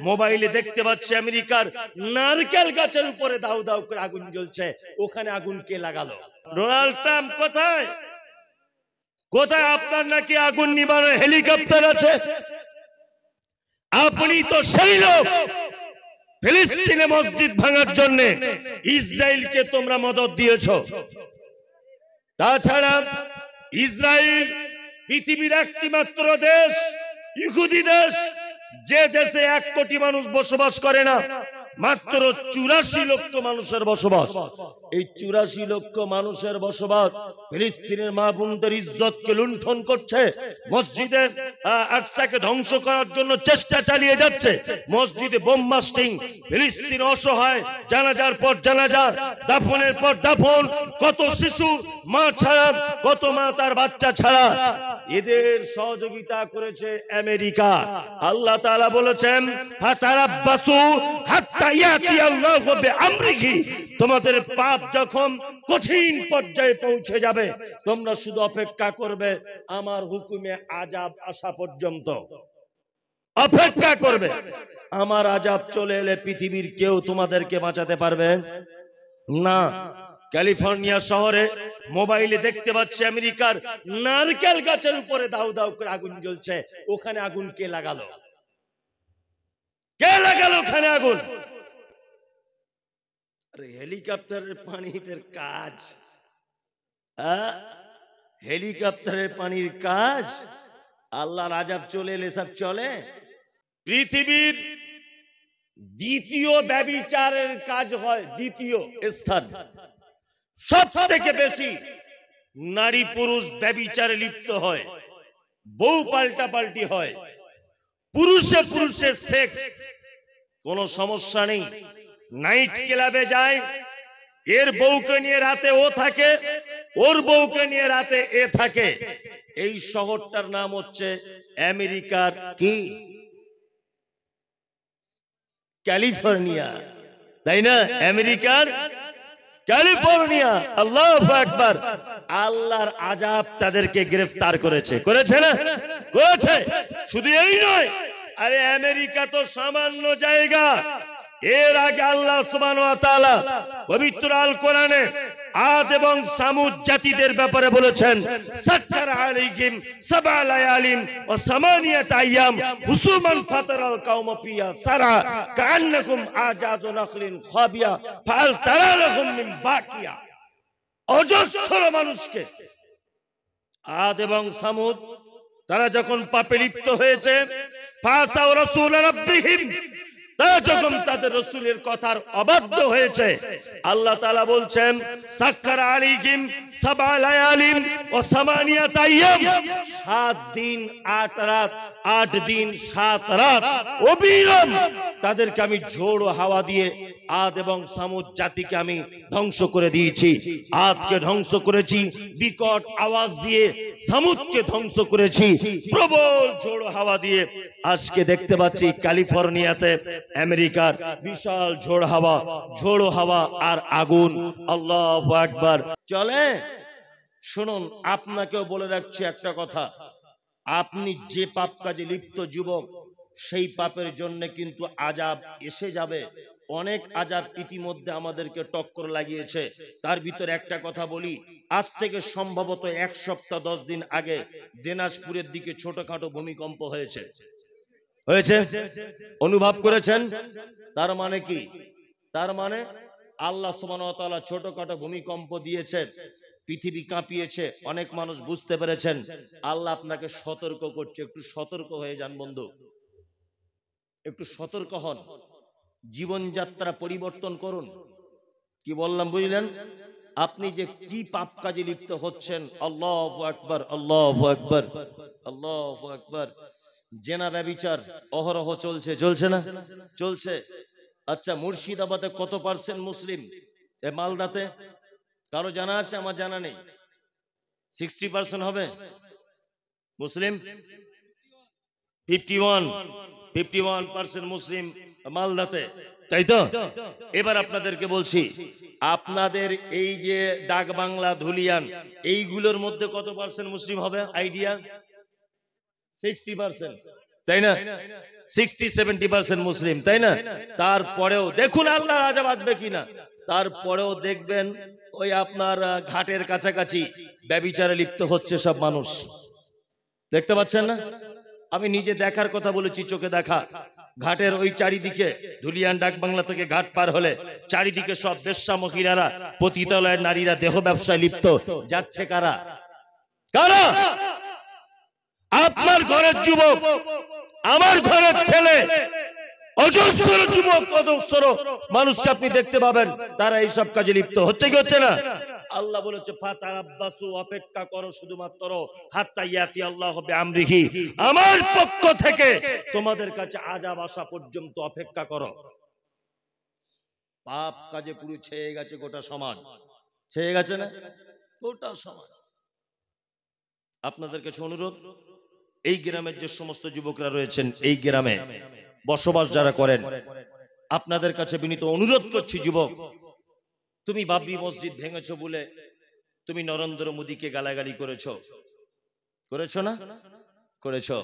মোবাইলে দেখতে পাচ্ছি আমেরিকার নারকেল গাছের উপরে দাউ দাউ করে আগুন জ্বলছে। ওখানে আগুন কে লাগালো? ডোনাল্ড ট্রাম্প কোথায়? কোথায় আপনার নাকি আগুন নিবানোর হেলিকপ্টার আছে? আপনি তো সেই লোক ফিলিস্তিনে মসজিদ ভাঙার জন্য ইসরায়েলকে তোমরা মদদ দিয়েছো। তাছাড়া ইসরায়েল পৃথিবীর একটি মাত্র দেশ, ইহুদি দেশ, যে দেশে 1 কোটি মানুষ বসবাস করে না, মাত্র 84 লক্ষ মানুষের বসবাস। এই 84 লক্ষ মানুষের বসবাস ফিলিস্তিনের মা বোনদের ইজ্জতকে লুণ্ঠন করছে, মসজিদে আকসাকে ধ্বংস করার জন্য চেষ্টা চালিয়ে যাচ্ছে, মসজিদে বোম মাস্টিং, ফিলিস্তিন অসহায়, জানাজার পর জানাজা, দাফনের পর দাফন, কত শিশু মা ছাড়া, কত মা তার বাচ্চা ছাড়া, এদের সহযোগিতা করেছে আমেরিকা। আল্লাহ তাআলা বলেছেন ফাতারাব্বাসু হাত্তা ইয়াতি আল্লাহু বিআমরিহি, তোমাদের পাপ যখন কঠিন পর্যায়ে পৌঁছে যাবে তোমরা শুধু অপেক্ষা করবে আমার হুকুমে আযাব আসা পর্যন্ত। অপেক্ষা করবে, আমার আযাব চলে এলে পৃথিবীর কেউ তোমাদেরকে বাঁচাতে পারবে না। ক্যালিফোর্নিয়া শহরে মোবাইলে দেখতে পাচ্ছি আমেরিকার নারকেল গাছের উপরে দাউ দাউ করে আগুন জ্বলছে। ওখানে আগুন কে লাগালো? কে লাগালো ওখানে আগুন? আরে হেলিকপ্টারের পানির কাজ, হেলিকপ্টারের পানির কাজ, আল্লাহর আযাব চলে এলে সব চলে। পৃথিবীর দ্বিতীয় ব্যভিচারের কাজ হয়, দ্বিতীয় স্থান, সব থেকে বেশি নারী পুরুষ ব্যভিচারে লিপ্ত হয়, বউ পাল্টা পাল্টি হয়, পুরুষে পুরুষে সেক্স, কোনো সমস্যা নেই। নাইট ক্লাবে যায়, এর বউকে নিয়ে রাতে ও থাকে, ওর বউকে নিয়ে রাতে এ থাকে। এই শহরটার নাম হচ্ছে আমেরিকার কি? ক্যালিফোর্নিয়া, তাই না? আমেরিকার ক্যালিফোর্নিয়া। আল্লাহু আকবার। আল্লাহর আযাব তাদেরকে গ্রেফতার করেছে, করেছে না? করেছে। শুধু এই নয়, আরে আমেরিকা তো সামান্য জায়গা। এর আগে আল্লাহ সুবহানাহু ওয়া তাআলা পবিত্র আল কোরআনে আদ এবং সামুদ জাতিদের ব্যাপারে বলেছেন, সাক্কার আলাইহিম সাবআ লায়ালিন ওয়া সামানিয়াত আইয়াম হুসুমান ফাতারাল কাওমা ফিয়া সারা কান্নাকুম আজাজু নাখলিন খাবিয়া ফাল তারা লাহুম মিন বাকিয়া। অজস্র মানুষকে আদ এবং সামুদ তারা যখন পাপে লিপ্ত হয়েছে, ফাসাউ রাসূল রাব্বিহিম, তারা যখন তাদের রাসূলের কথার অবাধ্য হয়েছে, আল্লাহ তাআলা বলছেন সাক্কার আলাইহিম সাবআ লায়ালিন ওয়া সামানিয়াত আইয়াম, 7 দিন 8 রাত, 8 দিন 7 রাত অবিরাম তাদেরকে আমি ঝোড়ো হাওয়া দিয়ে আদ এবং সামুদ জাতিকে আমি ধ্বংস করে দিয়েছি। আদকে ধ্বংস করেছি বিকট আওয়াজ দিয়ে, সামুদকে ধ্বংস করেছি প্রবল ঝোড়ো হাওয়া দিয়ে। আজকে দেখতে পাচ্ছি ক্যালিফোর্নিয়াতে আমেরিকার বিশাল ঝোড়ো হাওয়া আর আগুন। আল্লাহু আকবার। চলে। শুনুন, আপনাকেও বলে রাখছি একটা কথা, আপনি যে পাপ কাজে লিপ্ত যুবক, সেই পাপের জন্য কিন্তু আযাব এসে যাবে। অনেক আযাব ইতিমধ্যে আমাদেরকে টক্কর লাগিয়েছে। তার ভিতরে একটা কথা বলি, আজ থেকে সম্ভবত 1 সপ্তাহ 10 দিন আগে দিনাজপুরের দিকে ছোটখাটো ভূমিকম্প হয়েছে। অনুভব করেছেন? তার মানে কি? তার মানে আল্লাহ সুবহানাহু ওয়া তাআলা ছোটখাটো ভূমিকম্প দিয়েছে, পৃথিবী কাঁপিয়েছে, অনেক মানুষ বুঝতে পেরেছেন। আল্লাহ আপনাকে সতর্ক করছে, একটু সতর্ক হয়ে যান বন্ধু, একটু সতর্ক হন, জীবনযাত্রা পরিবর্তন করুন। কি বললাম বুঝলেন? আপনি যে কি পাপ কাজে লিপ্ত হচ্ছেন। আল্লাহু আকবার, আল্লাহু আকবার, আল্লাহু আকবার। জেনা ব্যভিচার অহরহ চলছে, চলছে না? চলছে। আচ্ছা, মুর্শিদাবাদে কত % মুসলিম? এ মালদাতে কারো জানা আছে? আমার জানা নেই। 60% হবে মুসলিম। 51% মুসলিম মালদাতে, তাই তো? এবার আপনাদেরকে বলছি, আপনাদের এই যে ডাক বাংলা, ধুলিয়ান, এইগুলোর মধ্যে কত % মুসলিম হবে? আইডিয়া? 60%, তাই না? 60-70% মুসলিম, তাই না? তারপরেও দেখুন আল্লাহর আযাব আসবে কিনা। তারপরেও দেখবেন ওই আপনার ঘাটের কাছাকাছি ব্যভিচারে লিপ্ত হচ্ছে সব মানুষ, দেখতে পাচ্ছেন না? আমি নিজে দেখার কথা বলেছি, চোখে দেখা। ঘাটের ওই চারিদিকে ধুলিয়ান ডাক বাংলা থেকে ঘাট পার হলে চারিদিকে সব বেশ্যা মহিলারা, পতিতালয়ের নারীরা দেহ ব্যবসায় লিপ্ত। যাচ্ছে কারা? কারা? আপনার ঘরের যুবক, আমার ঘরের ছেলে, অজস্র যুবক, অজস্র মানুষকে আপনি দেখতে পাবেন তারা এইসব কাজে লিপ্ত হচ্ছে কি হচ্ছে না? আল্লাহ বলেছে ফাতারাব্বাসু, অপেক্ষা করো শুধুমাত্র হাত্তা ইয়াতি আল্লাহু বিআমরিহি, আমার পক্ষ থেকে তোমাদের কাছে আযাব আসা পর্যন্ত অপেক্ষা করো। পাপ কাজে পুরো ছেয়ে গেছে গোটা সমাজ, ছেয়ে গেছে না গোটা সমাজ। আপনাদের কাছে অনুরোধ, এই গ্রামের যে সমস্ত যুবকরা রয়েছেন, এই গ্রামে বসবাস যারা করেন, আপনাদের কাছে বিনীত অনুরোধ করছি, যুবক, তুমি বাবরি মসজিদ ভেঙেছো বলে তুমি নরেন্দ্র মোদীকে গালাগালি করেছো, করেছো না? করেছো।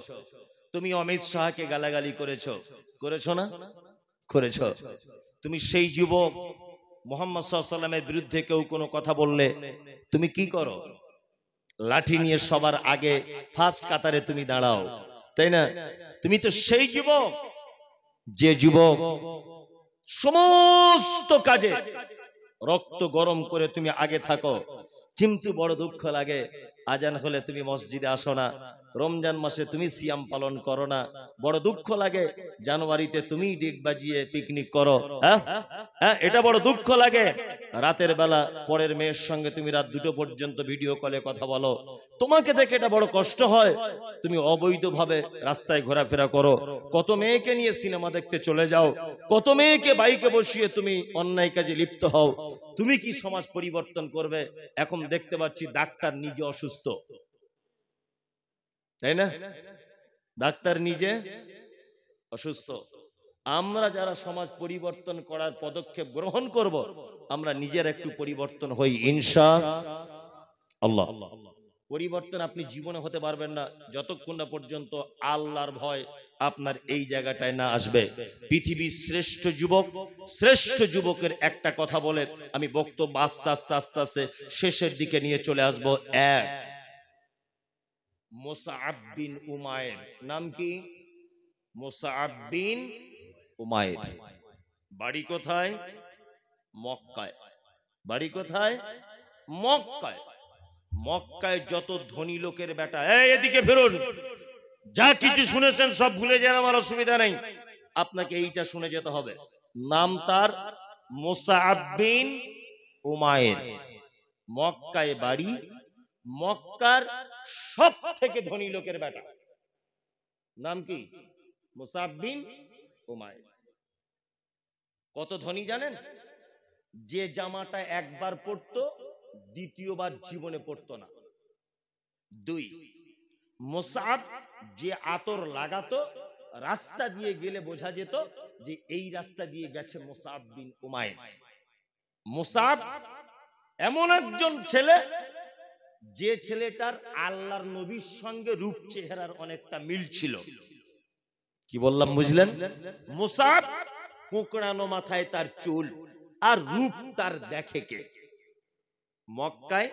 তুমি অমিত শাহকে গালাগালি করেছো, করেছো না? করেছো। তুমি সেই যুবক, মুহাম্মদ সাল্লাল্লাহু আলাইহি ওয়াসাল্লামের বিরুদ্ধে কেউ কোনো কথা বললে তুমি কি করো? লাঠি নিয়ে সবার আগে ফার্স্ট কাতারে তুমি দাঁড়াও, তাই না? তুমি তো সেই যুবক যে যুবক সমস্ত কাজে রক্ত গরম করে তুমি আগে থাকো। কিন্তু বড় দুঃখ লাগে, আজান হলে তুমি মসজিদে আসো না, রমজান মাসে তুমি সিয়াম পালন করো না। বড় দুঃখ লাগে, জানুয়ারিতে তুমি ডিগ বাজিয়ে পিকনিক করো, হ্যাঁ এটা বড় দুঃখ লাগে। রাতের বেলা পরের মেয়ের সঙ্গে তুমি রাত 2টো পর্যন্ত ভিডিও কলে কথা বলো, তোমাকে দেখে এটা বড় কষ্ট হয়। তুমি অবৈধভাবে রাস্তায় ঘোরাফেরা করো, কত মেয়েকে নিয়ে সিনেমা দেখতে চলে যাও, কত মেয়েকে বাইকে বসিয়ে তুমি অন্যায় কাজে লিপ্ত হও। তুমি কি সমাজ পরিবর্তন করবে? এখন দেখতে পাচ্ছি ডাক্তার নিজে অসুস্থ, তাই না? ডাক্তার নিজে অসুস্থ। আমরা যারা সমাজ পরিবর্তন করার পদক্ষেপ গ্রহণ করব, আমরা নিজের একটু পরিবর্তন হই ইনশাআল্লাহ। পরিবর্তন আপনি জীবনে হতে পারবেন না যতক্ষণ না পর্যন্ত আল্লাহর ভয় আপনার এই জায়গাটায় না আসবে। পৃথিবীর শ্রেষ্ঠ যুবক, শ্রেষ্ঠ যুবকের একটা কথা বলে আমি বক্তব্য আস্তে আস্তে আস্তে আস্তে শেষের দিকে নিয়ে চলে আসবো। এক, মুসআব বিন উমাইর। নাম কি? মুসআব বিন উমাইর। বাড়ি কোথায়? মক্কায়। বাড়ি কোথায়? মক্কায়। মক্কায় যত ধনী লোকের বেটা, এদিকে ফিরুন, যা কিছু শুনেছেন সব ভুলে যান, আমার অসুবিধা নেই, আপনাকে এইটা শুনে যেতে হবে। নাম তার মুসআব বিন উমাইর, মক্কায় বাড়ি, মক্কার সব থেকে ধনী লোকের বেটা। নাম কি? মুসআব বিন উমাইর। কত ধনী জানেন? যে জামাটা একবার পরতো দ্বিতীয়বার জীবনে পরতো না। দুই, মুসআব যে আতর লাগাতো রাস্তা দিয়ে গেলে বোঝা যেত যে এই রাস্তা দিয়ে গেছে মুসআব বিন উমাইর। মুসআব এমন একজন ছেলে, যে ছেলেটার আল্লাহর নবীর সঙ্গে রূপ চেহারার অনেকটা মিল ছিল। কি বললাম বুঝলেন? মুসআব কোঁকড়ানো মাথায় তার চুল, আর রূপ তার দেখে কে। মক্কায়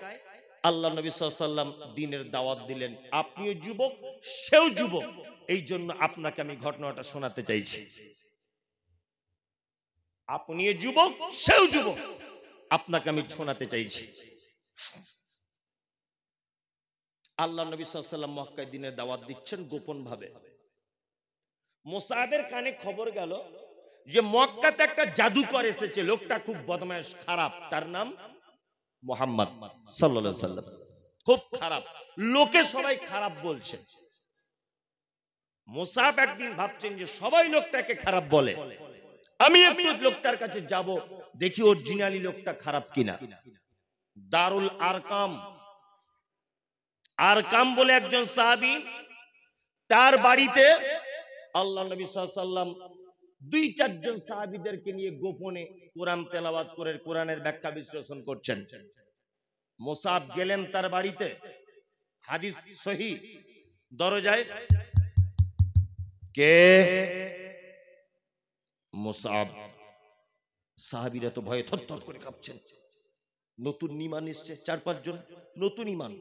আল্লাহ নবী সাল্লাল্লাহু আলাইহি ওয়াসাল্লাম দ্বীনের দাওয়াত দিলেন। আপনিও যুবক, সেও যুবক, এই জন্য আপনাকে আমি ঘটনাটা শোনাতে চাইছি। আপনিও যুবক, সেও যুবক, আপনাকে আমি শোনাতে চাইছি। আল্লাহ নবী সাল্লাল্লাহু আলাইহি ওয়াসাল্লাম মক্কায় দ্বীনের দাওয়াত দিচ্ছেন গোপন ভাবে। মুসআবের কানে খবর গেল যে মক্কাতে একটা জাদুকর এসেছে, লোকটা খুব বদমাশ, খারাপ, তার নাম মুহাম্মদ সাল্লাল্লাহু আলাইহি ওয়াসাল্লাম। খুব খারাপ, লোকে সবাই খারাপ বলছে। মুসআব একদিন ভাবছেন যে সবাই লোকটাকে খারাপ বলে, আমি একটু লোকটার কাছে যাব, দেখি অরিজিনালি লোকটা খারাপ কিনা। দারুল আরকাম, আরকাম বলে একজন সাহাবী, তার বাড়িতে আল্লাহ নবী সাল্লাল্লাহু আলাইহি ওয়াসাল্লাম 2-4 জন সাহাবীদেরকে নিয়ে গোপনে কোরআন তেলাওয়াত করে কোরআনের ব্যাখ্যা বিশ্লেষণ করছেন। মুসআব গেলেন তার বাড়িতে, হাদিস সহিহ, দরজায় কে? মুসআব। সাহাবীরা তো ভয়ে থরথর করে কাঁপছেন। নতুন ঈমান এসেছে, 4-5 জন নতুন ঈমান,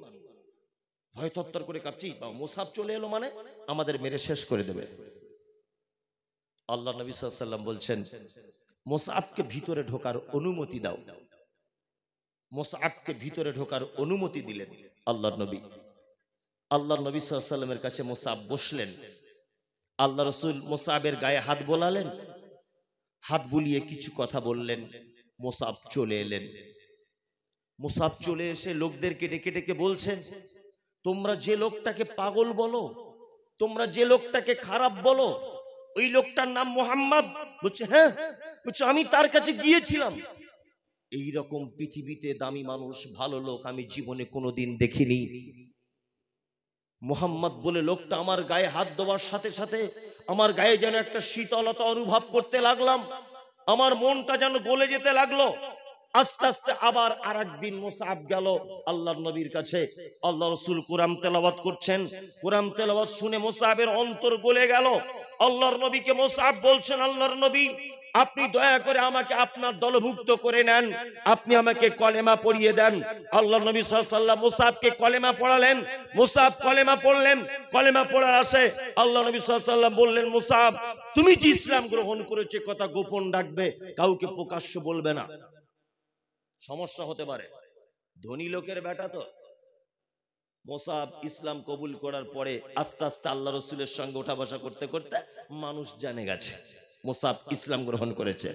ভয়ে থরথর করে কাঁপছি। মুসআব চলে এলো মানে আমাদের মেরে শেষ করে দেবে। আল্লাহ নবী সাল্লাল্লাহু আলাইহি ওয়াসাল্লাম বলছেন, মুসআবকে ভিতরে ঢোকার অনুমতি দাও। মুসআবকে ভিতরে ঢোকার অনুমতি দিলেন আল্লাহর নবী। আল্লাহর নবী সাল্লাল্লাহু আলাইহি ওয়াসাল্লামের কাছে মুসআব বসলেন। আল্লাহ রাসূল মুসআবের গায়ে হাত বোলালেন, হাত বুলিয়ে কিছু কথা বললেন। মুসআব চলে এলেন। মুসআব চলে এসে লোকদেরকে ডেকে ডেকে বলছেন, তোমরা যে লোকটাকে পাগল বলো, তোমরা যে লোকটাকে খারাপ বলো, ওই লোকটার নাম মুহাম্মদ। বলছে হ্যাঁ। বলছে আমি তার কাছে গিয়েছিলাম। এই রকম পৃথিবীতে দামি মানুষ, ভালো লোক আমি জীবনে কোনোদিন দেখিনি। মুহাম্মদ বলে লোকটা আমার গায়ে হাত দেওয়ার সাথে সাথে আমার গায়ে যেন একটা শীতলতা অনুভব করতে লাগলাম, আমার মনটা যেন গলে যেতে লাগলো। আস্তে আস্তে আবার আরেকদিন মুসআব গেল আল্লাহর নবীর কাছে। আল্লাহ রাসূল কোরআন তেলাওয়াত করছেন। কোরআন তেলাওয়াত শুনে মুসআবের অন্তর গলে গেল। আল্লাহর নবীকে মুসআব বলছেন, আল্লাহর নবী আপনি দয়া করে আমাকে আপনার দলভুক্ত করে নেন, আপনি আমাকে কলেমা পড়িয়ে দেন। আল্লাহর নবী সাল্লাল্লাহু আলাইহি ওয়াসাল্লাম মুসআবকে কলেমা পড়ালেন। মুসআব কলেমা পড়লেন। কলেমা পড়ার আসে আল্লাহ নবী সাল্লাল্লাহু আলাইহি ওয়াসাল্লাম বললেন, মুসআব তুমি যে ইসলাম গ্রহণ করেছে কথা গোপন রাখবে, কাউকে প্রকাশ্য বলবে না, সমস্যা হতে পারে। ধনী লোকের বেটা তো। মুসআব ইসলাম কবুল করার পরে আস্তে আস্তে আল্লাহ রাসূলের সঙ্গে ওঠা বসা করতে করতে মানুষ জেনে গেছে মুসআব ইসলাম গ্রহণ করেছে।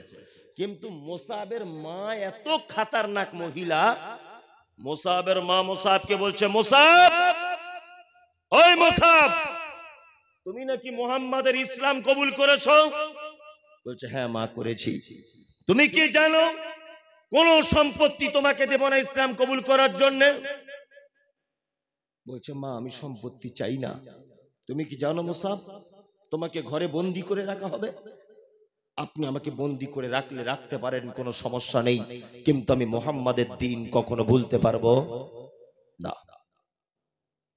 কিন্তু মুসআবের মা এত খতরনাক মহিলা, মুসআবের মা মুসআবকে বলছে, মুসআব ওই মুসআব তুমি নাকি মুহাম্মাদের ইসলাম কবুল করেছো? বলছে হ্যাঁ মা করেছি। তুমি কি জানো কোন সম্পত্তি তোমাকে দেব না ইসলাম কবুল করার জন্য? বলছে মা আমি সম্পত্তি চাই না। তুমি কি জানো মুসআব তোমাকে ঘরে বন্দি করে রাখা হবে? আপনি আমাকে বন্দি করে রাখলে রাখতে পারেন, কোনো সমস্যা নেই, কিন্তু আমি মুহাম্মাদের দ্বীন কখনো ভুলতে পারবো না।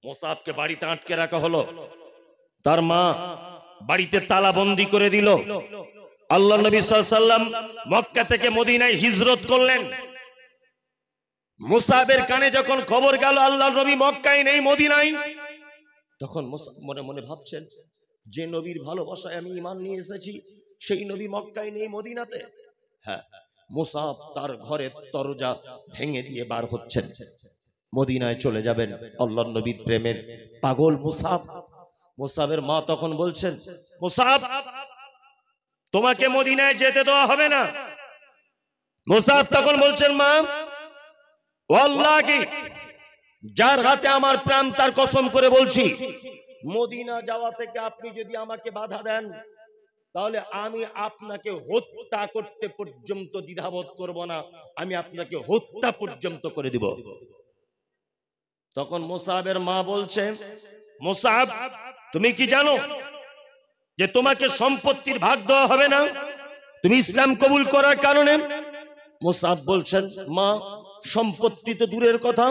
মুসআবকে বাড়িতে আটকে রাখা হলো। তার মা বাড়িতে তালা বন্দি করে দিল। আল্লাহ নবী সাল্লাল্লাহু আলাইহি ওয়াসাল্লাম মক্কা থেকে মদিনায় হিজরত করলেন। মুসআবের কানে যখন খবর গেল আল্লাহর নবী মক্কায় নেই, মদিনায়, তখন মুসআব মনে মনে ভাবছেন, যে নবীর ভালোবাসায় আমি ঈমান নিয়ে এসেছি সেই নবী মক্কায় নেই, মদিনাতে। হ্যাঁ, মুসআব তার ঘরের দরজা ভেঙে দিয়ে বার হচ্ছেন, মদিনায় চলে যাবেন। আল্লাহর নবীর প্রেমের পাগল মুসআব। মুসআবের মা তখন বলছেন, মুসআব তোমাকে মদিনায় যেতে দেওয়া হবে না। মুসআব তখন বলছেন, মা আল্লাহকে যার হাতে আমার প্রাণ তার কসম করে বলছি, মদিনা যাওয়া থেকে আপনি যদি আমাকে বাধা দেন তাহলে আমি আপনাকে হত্যা করতে পর্যন্ত দ্বিধাবোধ করব না, আমি আপনাকে হত্যা পর্যন্ত করে দিব। তখন মুসআবের মা বলছে, মুসআব তুমি কি জানো যে তোমাকে সম্পত্তির ভাগ দেওয়া হবে না তুমি ইসলাম কবুল করার কারণে? মুসআব বলছেন, মা সম্পত্তি তো দূরের কথা,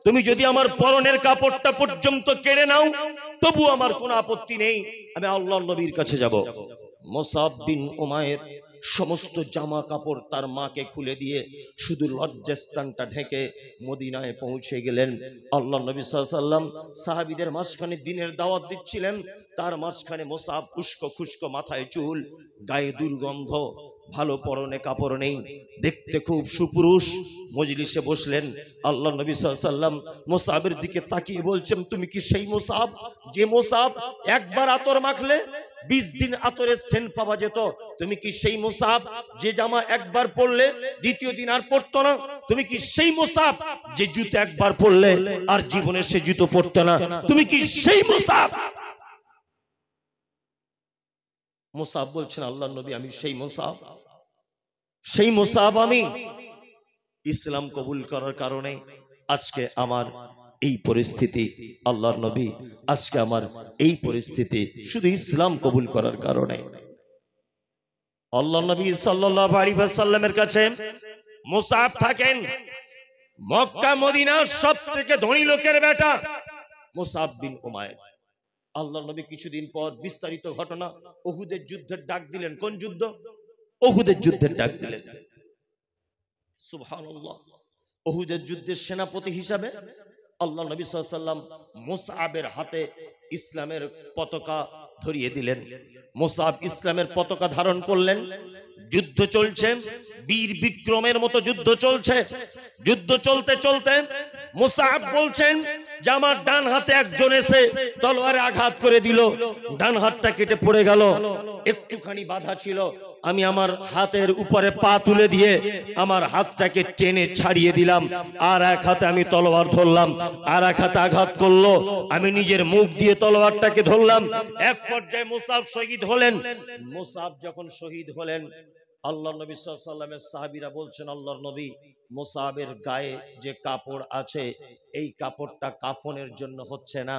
তুমি যদি আমার পরনের কাপড়টা পর্যন্ত কেড়ে নাও তবু আমার কোনো আপত্তি নেই, আমি আল্লাহর নবীর কাছে যাব। মুসআব বিন উমাইর সমস্ত জামা কাপড় তার মাকে খুলে দিয়ে শুধু লজ্জাস্থানটা ঢেকে মদিনায় পৌঁছে গেলেন। আল্লাহ নবী সাল্লাল্লাহু আলাইহি ওয়াসাল্লাম সাহাবীদের মাঝখানে দ্বীনের দাওয়াত দিচ্ছিলেন, তার মাঝখানে মুসআব উস্কো খুস্কো, মাথায় চুল, গায়ে দুর্গন্ধ, ভালো পরনে কাপড় নেই, দেখতে খুব সুপুরুষ, মজলিসে বসলেন। আল্লাহ নবী সাল্লাল্লাহু আলাইহি ওয়াসাল্লাম মুসআবের দিকে তাকিয়ে বলছেন, তুমি কি সেই মুসআব যে মুসআব একবার আতর মাখলে 20 দিন আতরের সেন্ট পাওয়া যেত? তুমি কি সেই মুসআব যে জামা একবার পরলে দ্বিতীয় দিন আর পরতো না? তুমি কি সেই মুসআব যে জুতো একবার পরলে আর জীবনে সে জুতো পরতো না? তুমি কি সেই মুসআব? মুসআব বলছেন, আল্লাহর নবী আমি সেই মুসআব, সেই মুসআব আমি। ইসলাম কবুল করার কারণে আজকে আমার এই পরিস্থিতি। আল্লাহর নবী আজকে আমার এই পরিস্থিতি শুধু ইসলাম কবুল করার কারণে। আল্লাহর নবী সাল্লাল্লাহু আলাইহি ওয়াসাল্লামের কাছে মুসআব থাকেন মক্কা মদিনার সবথেকে ধনী লোকের বেটা মুসআব বিন উমাইর। আল্লাহ নবী কিছুদিন পর বিস্তারিত ঘটনা, উহুদের যুদ্ধের ডাক দিলেন। কোন যুদ্ধ? উহুদের যুদ্ধের ডাক দিলেন। সুবহানাল্লাহ। উহুদের যুদ্ধের সেনাপতি হিসাবে আল্লাহ নবী সাল্লাল্লাহু আলাইহি ওয়াসাল্লাম মুসআবের হাতে ইসলামের পতাকা ধরিয়ে দিলেন। মুসআব ইসলামের পতাকা ধারণ করলেন। যুদ্ধ চলছে, বীর বিক্রমের মতো যুদ্ধ চলছে। যুদ্ধ চলতে চলতে মুসআব বলছেন যে আমার ডান হাতে একজন এসে তলোয়ারে আঘাত করে দিল, ডান হাতটা কেটে পড়ে গেল। একটুখানি বাধা ছিল, আমি আমার হাতের উপরে পা তুলে দিয়ে আমার হাতটাকে টেনে ছাড়িয়ে দিলাম। আর এক হাতে আমি তলোয়ার ধরলাম, আর এক হাতে আঘাত করলো। আমি নিজের মুখ দিয়ে তলোয়ারটাকে ধরলাম। এক পর্যায়ে মুসআব শহীদ হলেন। মুসআব যখন শহীদ হলেন, আল্লাহ নবী সাল্লাল্লাহু আলাইহি ওয়াসাল্লামের সাহাবীরা বলছেন, আল্লাহর নবী, মুসআবের গায়ে যে কাপড় আছে এই কাপড়টা কাফনের জন্য হচ্ছে না।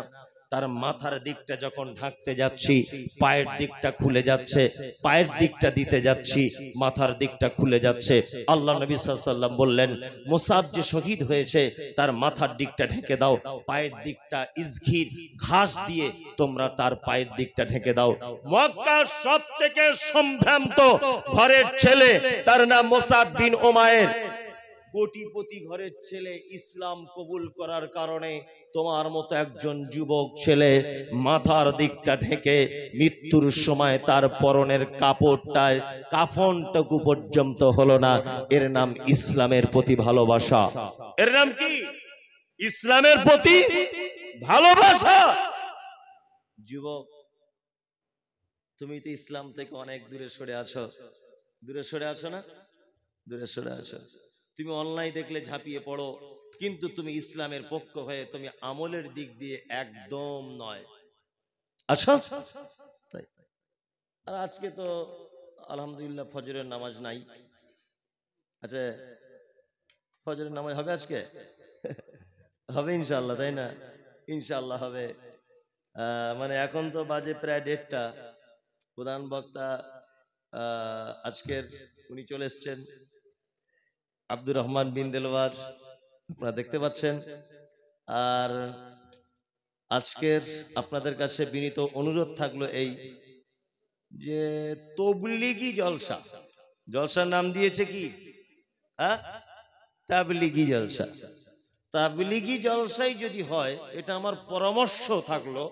তার মাথার দিকটা যখন ঢাকতে যাচ্ছি পায়ের দিকটা খুলে যাচ্ছে, পায়ের দিকটা দিতে যাচ্ছি মাথার দিকটা খুলে যাচ্ছে। আল্লাহ নবী সাল্লাল্লাহু আলাইহি ওয়াসাল্লাম বললেন, মুসআব যে শহীদ হয়েছে তার মাথার দিকটা ঢেকে দাও, পায়ের দিকটা ইজঘির ঘাস দিয়ে তোমরা তার পায়ের দিকটা ঢেকে দাও। মক্কার সবথেকে সম্ভ্রান্ত ঘরের ছেলে, তার নাম মুসআব বিন উমাইর। কোটিপতি ঘরের ছেলে, ইসলাম কবুল করার কারণে তোমার মতো একজন যুবক ছেলে মাথার দিকটা ঢেকে মৃত্যুর সময় তার পরনের কাপড়টায় কাফনটুকু পর্যন্ত হলো না। এর নাম ইসলামের প্রতি ভালোবাসা। এর নাম কি? ইসলামের প্রতি ভালোবাসা। যুবক, তুমি তো ইসলাম থেকে অনেক দূরে সরে আছো। দূরে সরে আছো না? দূরে সরে আছো। তুমি অনলাইন দেখলে ঝাঁপিয়ে পড়ো, কিন্তু তুমি ইসলামের পক্ষ হয়ে তুমি আমলের দিক দিয়ে একদম নয়। আচ্ছা, তাই। আর আজকে তো আলহামদুলিল্লাহ ফজরের নামাজ নাই। আচ্ছা, ফজরের নামাজ হবে আজকে? হবে ইনশাআল্লাহ, তাই না? ইনশাআল্লাহ হবে। মানে এখন তো বাজে প্রায় 1:30টা। প্রধান বক্তা আজকের উনি চলে এসছেন, আব্দুর রহমান বিন দেলওয়ার, আপনারা দেখতে পাচ্ছেন। আর আজকের আপনাদের কাছে বিনীত অনুরোধ থাকলো এই যে তবলিগি জলসা, জলসার নাম দিয়েছে কি? তাবলিগি জলসা। তাবলিগি জলসাই যদি হয়, এটা আমার পরামর্শ থাকলো,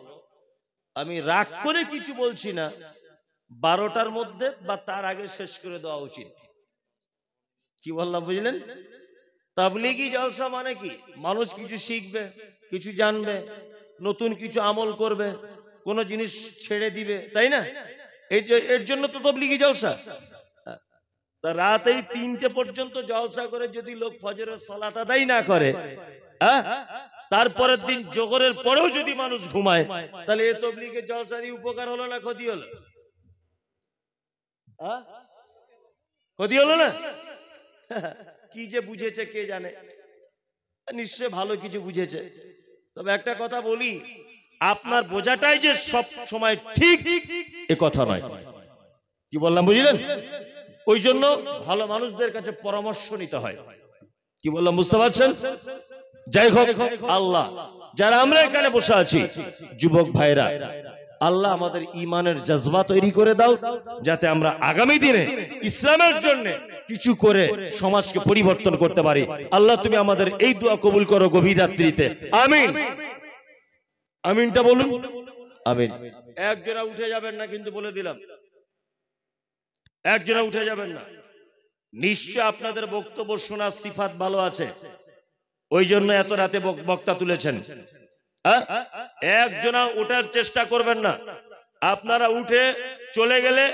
আমি রাগ করে কিছু বলছি না, 12টার মধ্যে বা তার আগে শেষ করে দেওয়া উচিত। কি বললাম বুঝলেন? তাবলিগি জলসা মানে কি? মানুষ কিছু শিখবে, কিছু জানবে, নতুন কিছু আমল করবে, কোন জিনিস ছেড়ে দিবে, তাই না? এর জন্য তো তাবলিগি জলসা। তা রাত এই 3টে পর্যন্ত জলসা করে যদি লোক ফজরের সালাত আদায় না করে, তারপরের দিন জোহরের পরেও যদি মানুষ ঘুমায়, তাহলে এই তাবলিগের জলসা দিয়ে উপকার হলো না ক্ষতি হলো? ক্ষতি হলো না? কি যে বুঝেছে কে জানে, নিশ্চয় ভালো কিছু বুঝেছে। তবে একটা কথা বলি, আপনার বোঝাটাই যে সব সময় ঠিক এ কথা নয়। কি বললাম বুঝলেন? ওই জন্য ভালো মানুষদের কাছে পরামর্শ নিতে হয়। কি বললাম বুঝতে পারছেন? যাই হোক, আল্লাহ, যারা আমরা এখানে বসে আছি যুবক ভাইরা, আল্লাহ আমাদের ইমানের জজবা তৈরি করে দাও, যাতে আমরা আগামী দিনে ইসলামের জন্য কিছু করে সমাজকে পরিবর্তন করতে পারি। আল্লাহ তুমি আমাদের এই দোয়া কবুল করো গভীর রাত্রিতে, আমিন। আমিনটা বলুন, আমিন। একজনা উঠে যাবেন না, কিন্তু বলে দিলাম, একজনা উঠে যাবেন না। নিশ্চয় আপনাদের বক্তব্য শোনার সিফাত ভালো আছে, ওই জন্য এত রাতে বক্তা তুলেছেন। একজনা ওঠার চেষ্টা করবেন না। আপনারা উঠে চলে গেলে